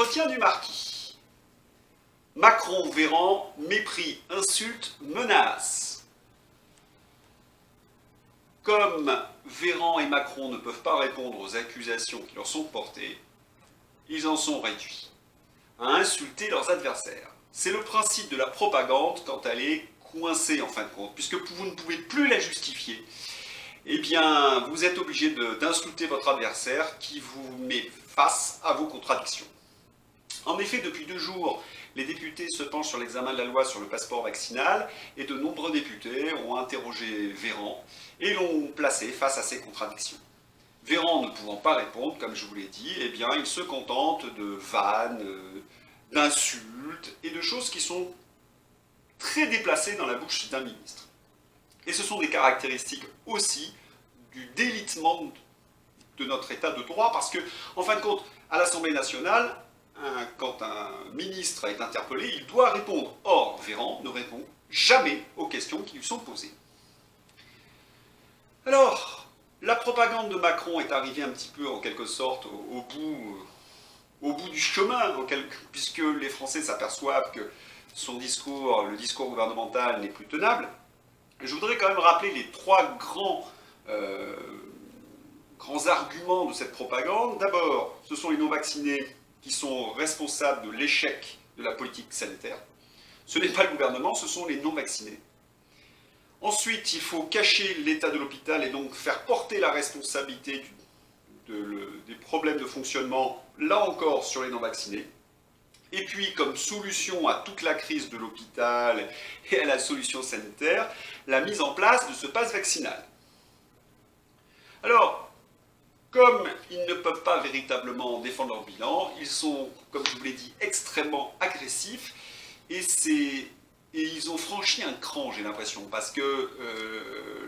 Entretien du marquis. Macron, Véran, mépris, insulte, menace. Comme Véran et Macron ne peuvent pas répondre aux accusations qui leur sont portées, ils en sont réduits à insulter leurs adversaires. C'est le principe de la propagande quand elle est coincée en fin de compte, puisque vous ne pouvez plus la justifier. Eh bien, vous êtes obligé d'insulter votre adversaire qui vous met face à vos contradictions. En effet, depuis 2 jours, les députés se penchent sur l'examen de la loi sur le passeport vaccinal et de nombreux députés ont interrogé Véran et l'ont placé face à ces contradictions. Véran ne pouvant pas répondre, comme je vous l'ai dit, eh bien, il se contente de vannes, d'insultes et de choses qui sont très déplacées dans la bouche d'un ministre. Et ce sont des caractéristiques aussi du délitement de notre état de droit, parce que, en fin de compte, à l'Assemblée nationale, quand un ministre est interpellé, il doit répondre. Or, Véran ne répond jamais aux questions qui lui sont posées. Alors, la propagande de Macron est arrivée un petit peu, en quelque sorte, au bout du chemin, puisque les Français s'aperçoivent que son discours, le discours gouvernemental, n'est plus tenable. Je voudrais quand même rappeler les 3 grands arguments de cette propagande. D'abord, ce sont les non-vaccinés qui sont responsables de l'échec de la politique sanitaire. Ce n'est pas le gouvernement, ce sont les non-vaccinés. Ensuite, il faut cacher l'état de l'hôpital et donc faire porter la responsabilité des problèmes de fonctionnement, là encore, sur les non-vaccinés. Et puis, comme solution à toute la crise de l'hôpital et à la solution sanitaire, la mise en place de ce pass vaccinal. Alors, comme ils ne peuvent pas véritablement défendre leur bilan, ils sont, comme je vous l'ai dit, extrêmement agressifs et ils ont franchi un cran, j'ai l'impression, parce que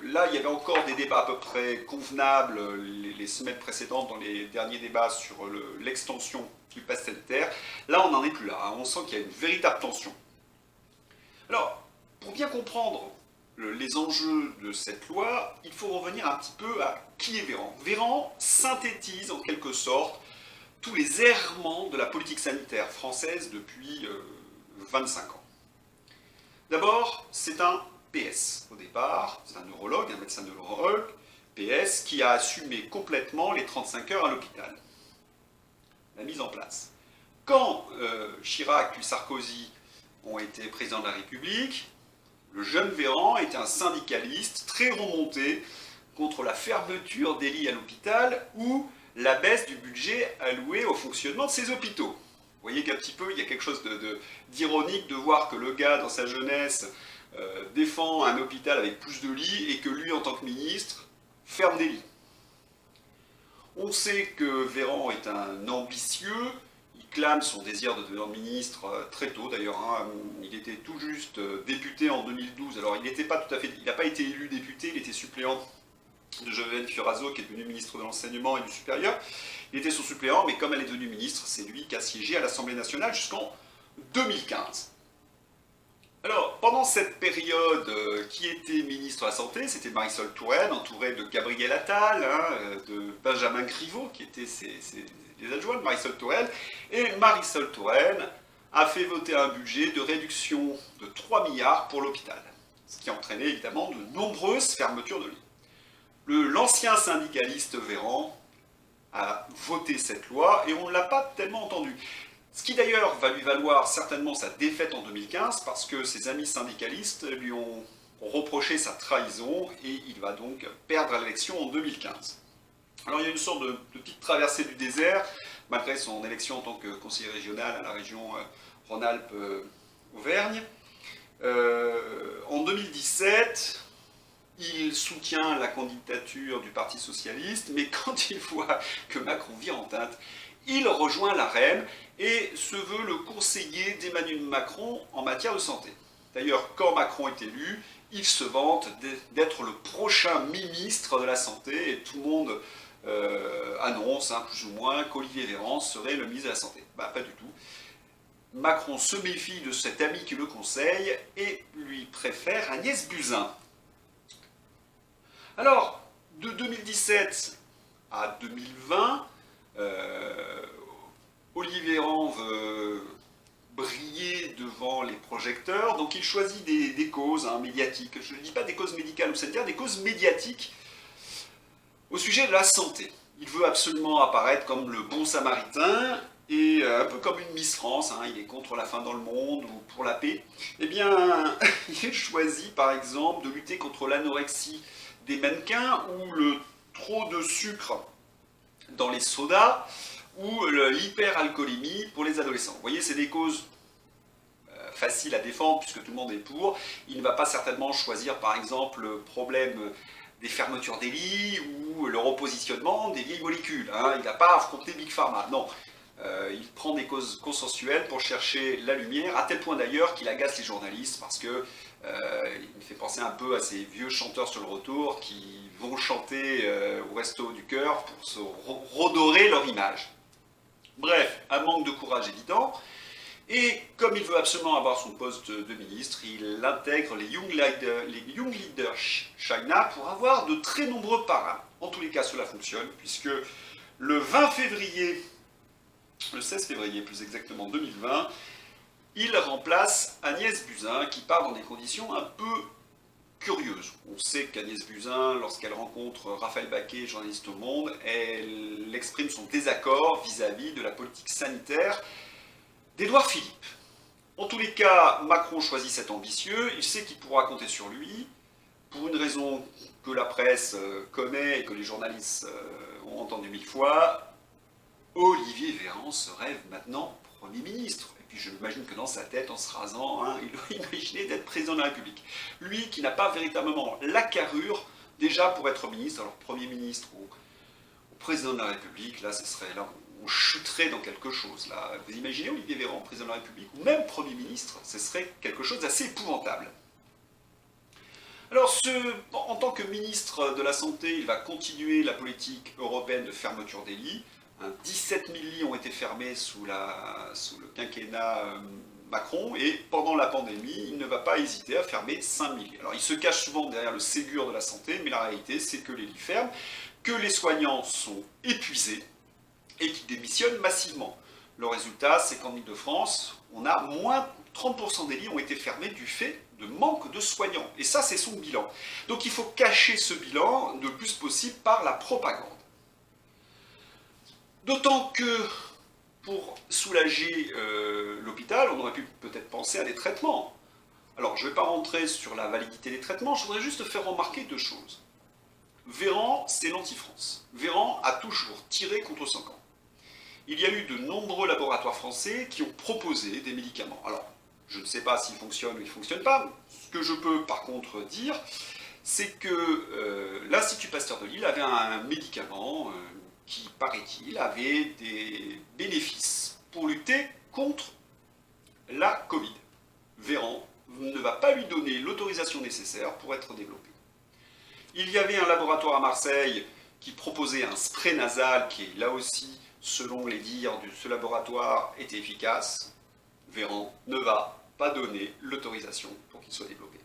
là, il y avait encore des débats à peu près convenables les semaines précédentes dans les derniers débats sur l'extension du pass sanitaire. Là, on n'en est plus là, hein. On sent qu'il y a une véritable tension. Alors, pour bien comprendre les enjeux de cette loi, il faut revenir un petit peu à qui est Véran. Véran synthétise en quelque sorte tous les errements de la politique sanitaire française depuis 25 ans. D'abord, c'est un PS au départ, c'est un neurologue, un médecin neurologue, PS, qui a assumé complètement les 35 heures à l'hôpital. La mise en place. Quand Chirac puis Sarkozy ont été présidents de la République, le jeune Véran était un syndicaliste très remonté contre la fermeture des lits à l'hôpital ou la baisse du budget alloué au fonctionnement de ces hôpitaux. Vous voyez qu'un petit peu, il y a quelque chose d'ironique de voir que le gars, dans sa jeunesse, défend un hôpital avec plus de lits et que lui, en tant que ministre, ferme des lits. On sait que Véran est un ambitieux. Il clame son désir de devenir ministre très tôt d'ailleurs. Hein. Il était tout juste député en 2012. Alors il n'a pas été élu député, il était suppléant de Geneviève Fioraso, qui est devenu ministre de l'Enseignement et du Supérieur. Il était son suppléant, mais comme elle est devenue ministre, c'est lui qui a siégé à l'Assemblée nationale jusqu'en 2015. Alors, pendant cette période, qui était ministre de la Santé, c'était Marisol Touraine, entourée de Gabriel Attal, hein, de Benjamin Griveaux, qui étaient les adjoints de Marisol Touraine, et Marisol Touraine a fait voter un budget de réduction de 3 milliards pour l'hôpital, ce qui entraînait évidemment de nombreuses fermetures de lits. L'ancien syndicaliste Véran a voté cette loi et on ne l'a pas tellement entendu. Ce qui d'ailleurs va lui valoir certainement sa défaite en 2015 parce que ses amis syndicalistes lui ont reproché sa trahison et il va donc perdre l'élection en 2015. Alors il y a une sorte de petite traversée du désert malgré son élection en tant que conseiller régional à la région Rhône-Alpes-Auvergne. En 2017, il soutient la candidature du Parti Socialiste, mais quand il voit que Macron vire en teinte, il rejoint l'AREM et se veut le conseiller d'Emmanuel Macron en matière de santé. D'ailleurs, quand Macron est élu, il se vante d'être le prochain ministre de la Santé et tout le monde annonce, plus ou moins, qu'Olivier Véran serait le ministre de la Santé. Pas du tout. Macron se méfie de cet ami qui le conseille et lui préfère Agnès Buzyn. Alors, de 2017 à 2020, Olivier Véran veut briller devant les projecteurs, donc il choisit des causes médiatiques. Je ne dis pas des causes médicales ou sanitaires, des causes médiatiques au sujet de la santé. Il veut absolument apparaître comme le bon samaritain, et un peu comme une Miss France, il est contre la faim dans le monde ou pour la paix. Eh bien, il choisit par exemple de lutter contre l'anorexie des mannequins ou le trop de sucre dans les sodas ou l'hyperalcoolémie pour les adolescents. Vous voyez, c'est des causes faciles à défendre puisque tout le monde est pour. Il ne va pas certainement choisir par exemple le problème des fermetures des lits ou le repositionnement des vieilles molécules. Il n'a pas affronté Big Pharma, non. Il prend des causes consensuelles pour chercher la lumière, à tel point d'ailleurs qu'il agace les journalistes parce que il me fait penser un peu à ces vieux chanteurs sur le retour qui vont chanter au resto du cœur pour se redorer leur image. Bref, un manque de courage évident. Et comme il veut absolument avoir son poste de ministre, il intègre les Young Leaders China pour avoir de très nombreux parrains. En tous les cas, cela fonctionne, puisque le 16 février plus exactement 2020, il remplace Agnès Buzyn, qui part dans des conditions un peu curieuses. On sait qu'Agnès Buzyn, lorsqu'elle rencontre Raphaël Baquet, journaliste au Monde, elle exprime son désaccord vis-à-vis de la politique sanitaire d'Édouard Philippe. En tous les cas, Macron choisit cet ambitieux, il sait qu'il pourra compter sur lui, pour une raison que la presse connaît et que les journalistes ont entendu 1000 fois. Olivier Véran se rêve maintenant Premier ministre. Et puis je m'imagine que dans sa tête, en se rasant, il doit imaginer d'être président de la République. Lui qui n'a pas véritablement la carrure, déjà pour être ministre, alors Premier ministre ou président de la République, là, ce serait là, on chuterait dans quelque chose. Là. Vous imaginez Olivier Véran, président de la République, ou même Premier ministre, ce serait quelque chose d'assez épouvantable. Alors, en tant que ministre de la Santé, il va continuer la politique européenne de fermeture des lits. 17 000 lits ont été fermés sous le quinquennat Macron, et pendant la pandémie, il ne va pas hésiter à fermer 5 000 lits. Alors, il se cache souvent derrière le Ségur de la santé, mais la réalité, c'est que les lits ferment, que les soignants sont épuisés et qu'ils démissionnent massivement. Le résultat, c'est qu'en Ile-de-France, on a moins 30% des lits ont été fermés du fait de manque de soignants. Et ça, c'est son bilan. Donc il faut cacher ce bilan le plus possible par la propagande. D'autant que, pour soulager l'hôpital, on aurait pu peut-être penser à des traitements. Alors, je ne vais pas rentrer sur la validité des traitements, je voudrais juste faire remarquer deux choses. Véran, c'est l'anti-France. Véran a toujours tiré contre son camp. Il y a eu de nombreux laboratoires français qui ont proposé des médicaments. Alors, je ne sais pas s'ils fonctionnent ou ils ne fonctionnent pas. Ce que je peux par contre dire, c'est que l'Institut Pasteur de Lille avait un médicament qui, paraît-il, avait des bénéfices pour lutter contre la Covid. Véran ne va pas lui donner l'autorisation nécessaire pour être développé. Il y avait un laboratoire à Marseille qui proposait un spray nasal qui, là aussi, selon les dires de ce laboratoire, était efficace. Véran ne va pas donner l'autorisation pour qu'il soit développé.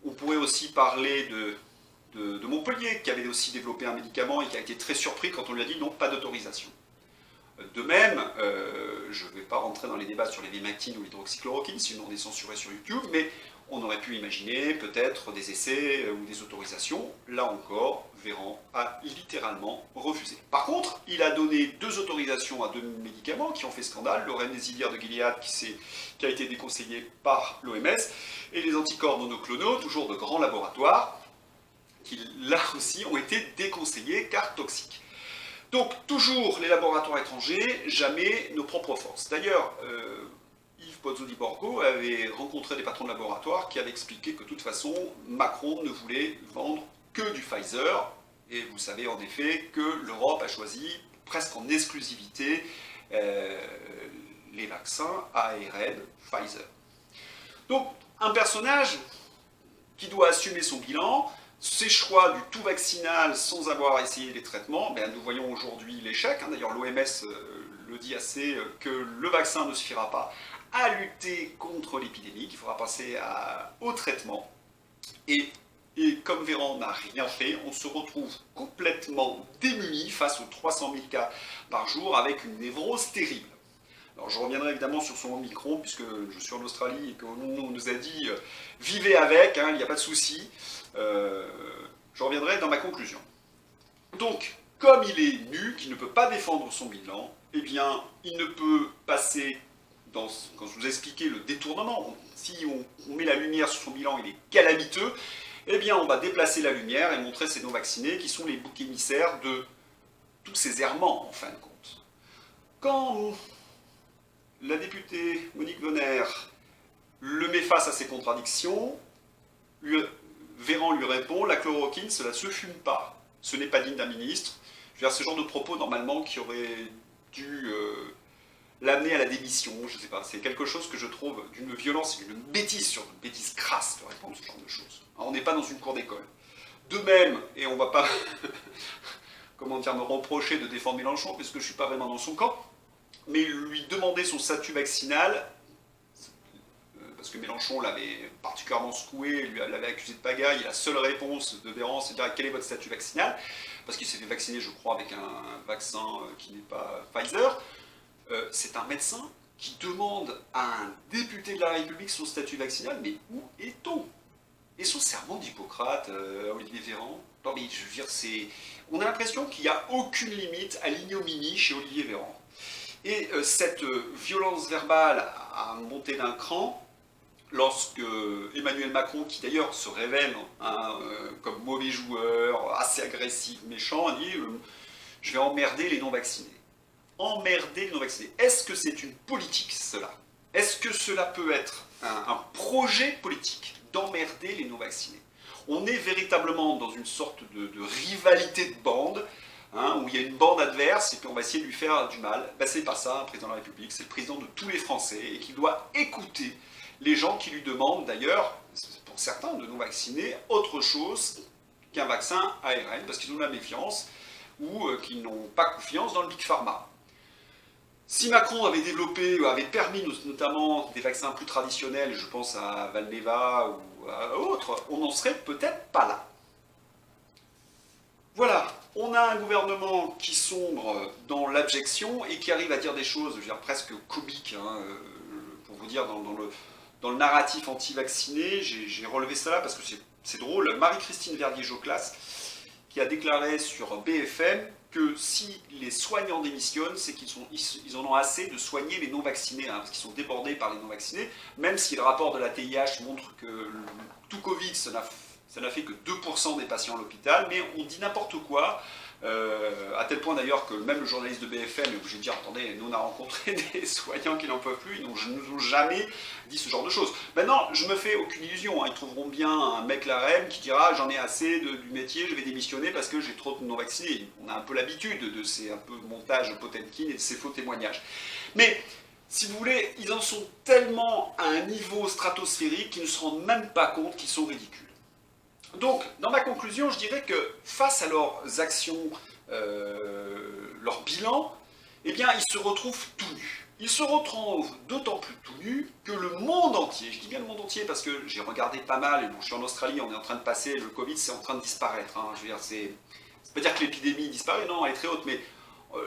On pourrait aussi parler de Montpellier, qui avait aussi développé un médicament et qui a été très surpris quand on lui a dit non, pas d'autorisation. De même, je ne vais pas rentrer dans les débats sur les Vimaktine ou l'hydroxychloroquine, sinon on est censuré sur YouTube, mais on aurait pu imaginer peut-être des essais ou des autorisations. Là encore, Véran a littéralement refusé. Par contre, il a donné 2 autorisations à 2 médicaments qui ont fait scandale, le remdesivir de Gilead qui a été déconseillé par l'OMS, et les anticorps monoclonaux, toujours de grands laboratoires, qui là aussi ont été déconseillés car toxiques. Donc toujours les laboratoires étrangers, jamais nos propres forces. D'ailleurs, Yves Pozzo-di-Borgo avait rencontré des patrons de laboratoires qui avaient expliqué que de toute façon, Macron ne voulait vendre que du Pfizer. Et vous savez en effet que l'Europe a choisi presque en exclusivité les vaccins ARN Pfizer. Donc un personnage qui doit assumer son bilan, ses choix du tout vaccinal sans avoir essayé les traitements, nous voyons aujourd'hui l'échec. D'ailleurs l'OMS le dit assez, que le vaccin ne suffira pas à lutter contre l'épidémie, qu'il faudra passer au traitement. Et Et comme Véran n'a rien fait, on se retrouve complètement démuni face aux 300 000 cas par jour avec une névrose terrible. Alors je reviendrai évidemment sur son Omicron, puisque je suis en Australie et qu'on nous a dit vivez avec, hein, il n'y a pas de souci. Je reviendrai dans ma conclusion. Donc, comme il est nu, qu'il ne peut pas défendre son bilan, eh bien, il ne peut passer quand je vous ai expliqué le détournement. Si on met la lumière sur son bilan, il est calamiteux. Eh bien, on va déplacer la lumière et montrer ces non-vaccinés qui sont les boucs émissaires de tous ces errements, en fin de compte. Quand la députée Monique Bonner le met face à ces contradictions, Véran lui répond « La chloroquine, cela ne se fume pas. Ce n'est pas digne d'un ministre. » Je veux dire, ce genre de propos, normalement, qui aurait dû l'amener à la démission, je ne sais pas. C'est quelque chose que je trouve d'une violence et d'une bêtise, sur une bêtise crasse, de répondre ce genre de choses. Alors, on n'est pas dans une cour d'école. De même, et on ne va pas comment dire, me reprocher de défendre Mélenchon, puisque je ne suis pas vraiment dans son camp, mais lui demander son statut vaccinal, parce que Mélenchon l'avait particulièrement secoué, l'avait accusé de pagaille, et la seule réponse de Véran, c'est de dire quel est votre statut vaccinal, parce qu'il s'est fait vacciner, je crois, avec un vaccin qui n'est pas Pfizer. C'est un médecin qui demande à un député de la République son statut vaccinal, mais où est-on? Et son serment d'Hippocrate, Olivier Véran? Non mais je veux dire, on a l'impression qu'il n'y a aucune limite à l'ignominie chez Olivier Véran. Et cette violence verbale a monté d'un cran lorsque Emmanuel Macron, qui d'ailleurs se révèle comme mauvais joueur, assez agressif, méchant, a dit je vais emmerder les non-vaccinés. Emmerder les non-vaccinés. Est-ce que c'est une politique, cela? Est-ce que cela peut être un projet politique d'emmerder les non-vaccinés? On est véritablement dans une sorte de rivalité de bande, où il y a une bande adverse et puis on va essayer de lui faire du mal. Ben, c'est pas ça, un président de la République, c'est le président de tous les Français et qui doit écouter les gens qui lui demandent d'ailleurs, pour certains, de non-vacciner autre chose qu'un vaccin ARN, parce qu'ils ont de la méfiance ou qu'ils n'ont pas confiance dans le Big Pharma. Si Macron avait développé, avait permis notamment des vaccins plus traditionnels, je pense à Valneva ou à autres, on n'en serait peut-être pas là. Voilà, on a un gouvernement qui sombre dans l'abjection et qui arrive à dire des choses, je veux dire, presque comiques, pour vous dire, dans le narratif anti-vacciné. J'ai relevé ça là parce que c'est drôle. Marie-Christine Verdier-Joclas, qui a déclaré sur BFM que si les soignants démissionnent, c'est qu'ils en ont assez de soigner les non-vaccinés, parce qu'ils sont débordés par les non-vaccinés, même si le rapport de la TIH montre que tout Covid, ça n'a fait que 2% des patients à l'hôpital, mais on dit n'importe quoi, à tel point d'ailleurs que même le journaliste de BFM est obligé de dire « Attendez, nous on a rencontré des soignants qui n'en peuvent plus, ils ne nous ont jamais dit ce genre de choses. » Maintenant, je me fais aucune illusion, ils trouveront bien un mec LAREM qui dira « J'en ai assez du métier, je vais démissionner parce que j'ai trop de non-vaccinés. » On a un peu l'habitude de ces montages Potemkin et de ces faux témoignages. Mais si vous voulez, ils en sont tellement à un niveau stratosphérique qu'ils ne se rendent même pas compte qu'ils sont ridicules. Donc, dans ma conclusion, je dirais que face à leurs actions, leur bilan, eh bien, ils se retrouvent tout nus. Ils se retrouvent d'autant plus tout nus que le monde entier, je dis bien le monde entier parce que j'ai regardé pas mal, et bon, je suis en Australie, on est en train de passer, le Covid, c'est en train de disparaître. Je veux dire, ça veut pas dire que l'épidémie disparaît, non, elle est très haute, mais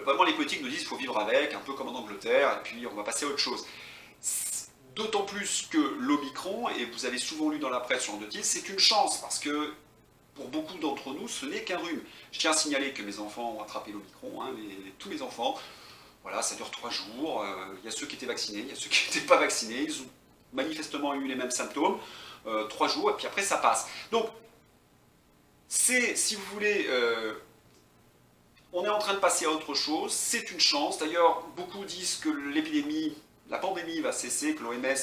vraiment les politiques nous disent qu'il faut vivre avec, un peu comme en Angleterre, et puis on va passer à autre chose. D'autant plus que l'Omicron, et vous avez souvent lu dans la presse sur notice, c'est une chance, parce que pour beaucoup d'entre nous, ce n'est qu'un rhume. Je tiens à signaler que mes enfants ont attrapé l'Omicron, tous mes enfants, voilà, ça dure 3 jours, il y a ceux qui étaient vaccinés, il y a ceux qui n'étaient pas vaccinés, ils ont manifestement eu les mêmes symptômes, 3 jours, et puis après ça passe. Donc, si vous voulez, on est en train de passer à autre chose, c'est une chance. D'ailleurs, beaucoup disent que l'épidémie, la pandémie va cesser, que l'OMS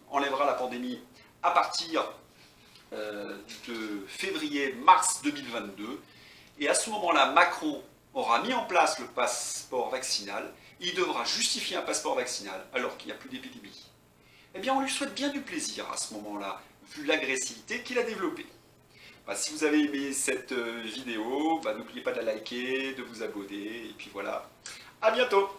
enlèvera la pandémie à partir de février-mars 2022. Et à ce moment-là, Macron aura mis en place le passeport vaccinal. Il devra justifier un passeport vaccinal alors qu'il n'y a plus d'épidémie. Eh bien, on lui souhaite bien du plaisir à ce moment-là, vu l'agressivité qu'il a développée. Si vous avez aimé cette vidéo, n'oubliez pas de la liker, de vous abonner, et puis voilà, à bientôt!